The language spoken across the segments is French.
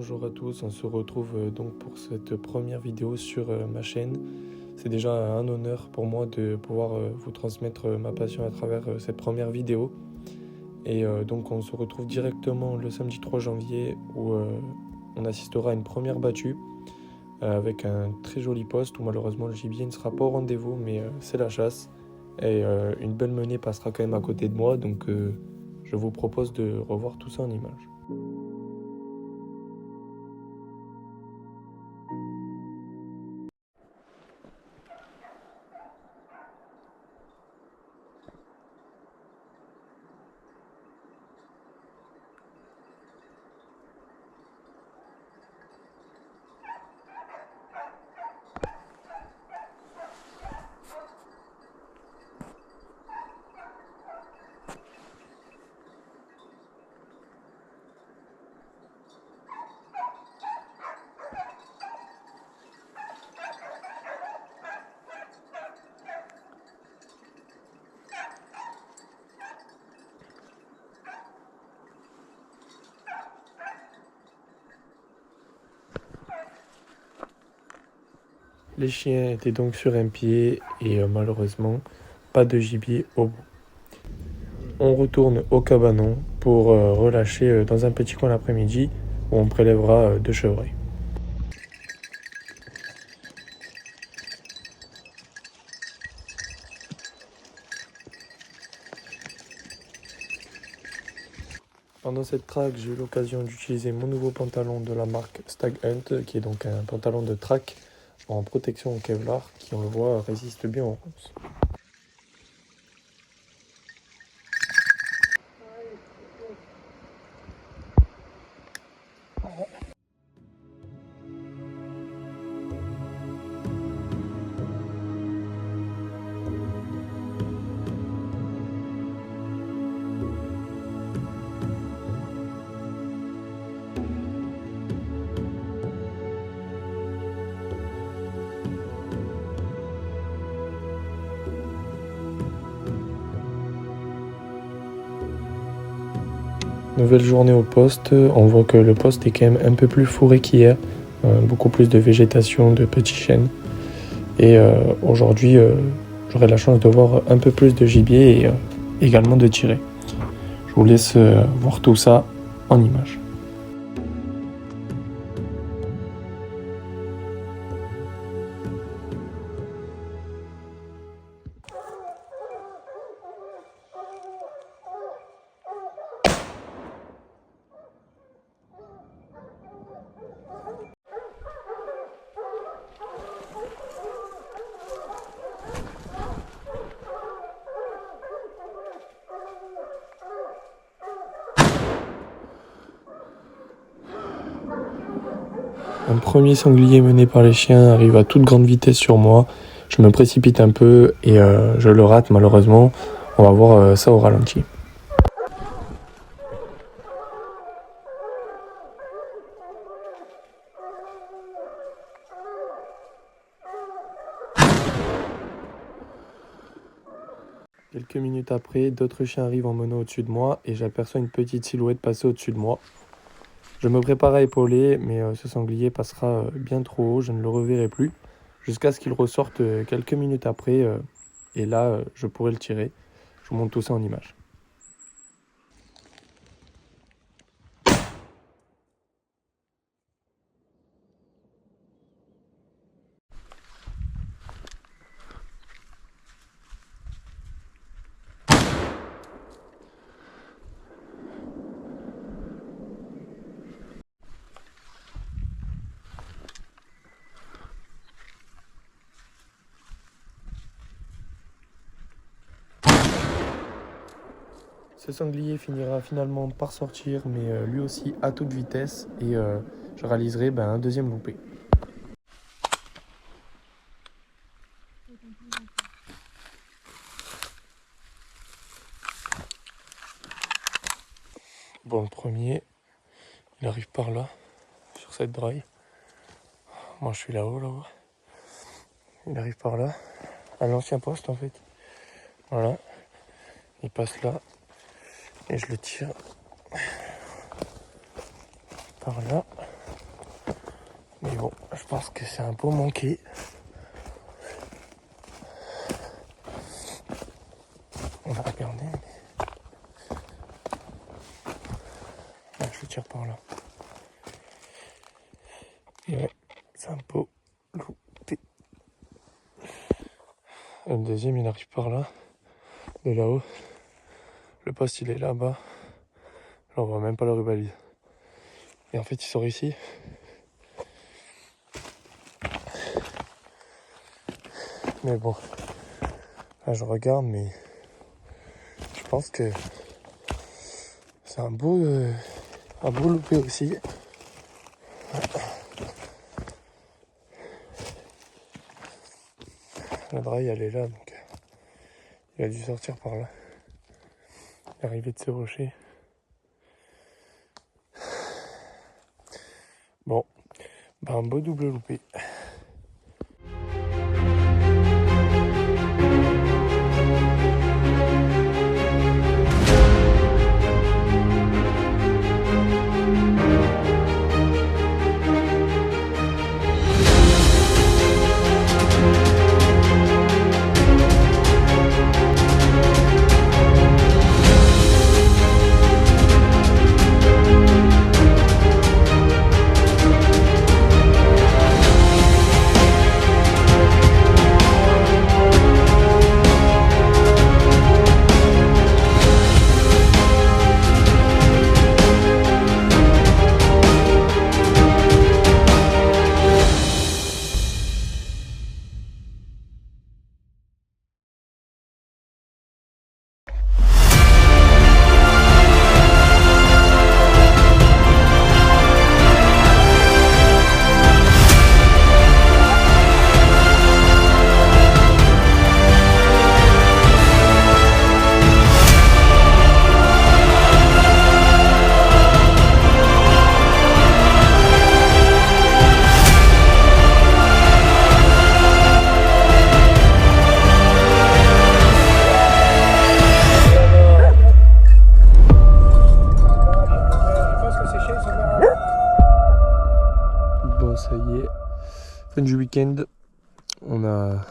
Bonjour à tous, on se retrouve donc pour cette première vidéo sur ma chaîne. C'est déjà un honneur pour moi de pouvoir vous transmettre ma passion à travers cette première vidéo. Et donc on se retrouve directement le samedi 3 janvier où on assistera à une première battue avec un très joli poste où malheureusement le gibier ne sera pas au rendez-vous, mais c'est la chasse. Et une belle menée passera quand même à côté de moi, donc je vous propose de revoir tout ça en images. Les chiens étaient donc sur un pied et malheureusement pas de gibier au bout. On retourne au cabanon pour relâcher dans un petit coin l'après-midi où on prélèvera 2 chevreuils. Pendant cette traque, j'ai eu l'occasion d'utiliser mon nouveau pantalon de la marque Stag Hunt, qui est donc un pantalon de traque en protection au Kevlar qui, on le voit, résiste bien aux ronces. Nouvelle journée au poste, on voit que le poste est quand même un peu plus fourré qu'hier, beaucoup plus de végétation, de petits chênes. Et aujourd'hui, j'aurai la chance de voir un peu plus de gibier et également de tirer. Je vous laisse voir tout ça en images. Un premier sanglier mené par les chiens arrive à toute grande vitesse sur moi. Je me précipite un peu et je le rate malheureusement. On va voir ça au ralenti. Quelques minutes après, d'autres chiens arrivent en menant au-dessus de moi et j'aperçois une petite silhouette passer au-dessus de moi. Je me prépare à épauler, mais ce sanglier passera bien trop haut, je ne le reverrai plus, jusqu'à ce qu'il ressorte quelques minutes après, et là, je pourrai le tirer. Je vous montre tout ça en images. Ce sanglier finira finalement par sortir, mais lui aussi à toute vitesse, et je réaliserai un deuxième loupé. Bon, le premier, il arrive par là, sur cette draille. Moi, je suis là-haut, là-haut. Il arrive par là, à l'ancien poste en fait. Voilà, il passe là, et je le tire par là. Mais bon, je pense que c'est un peu manqué. On va regarder. Ah, je tire par là. Et ouais, c'est un peu loupé. Le deuxième, il arrive par là, de là-haut. Le poste, il est là-bas. Là, on voit même pas la rubalise. Et en fait, il sort ici. Mais bon, là, je regarde, mais je pense que c'est un beau loupé aussi. La draille, elle est là, donc il a dû sortir par là. Arrivé de ces rochers. Bon, bah un beau double loupé. Bon, ça y est, fin du week-end. On a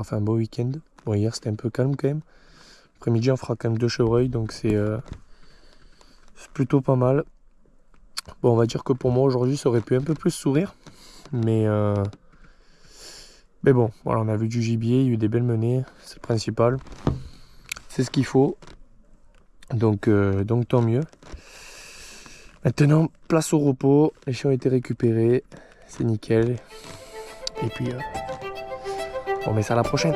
fait un beau week-end. Bon, hier c'était un peu calme quand même. Après-midi, on fera quand même 2 chevreuils, donc c'est plutôt pas mal. Bon, on va dire que pour moi aujourd'hui, ça aurait pu un peu plus sourire. Mais bon, voilà, on a vu du gibier, il y a eu des belles menées, c'est le principal. C'est ce qu'il faut. Donc tant mieux. Maintenant, place au repos. Les chiens ont été récupérés. C'est nickel. Et puis, on met ça à la prochaine.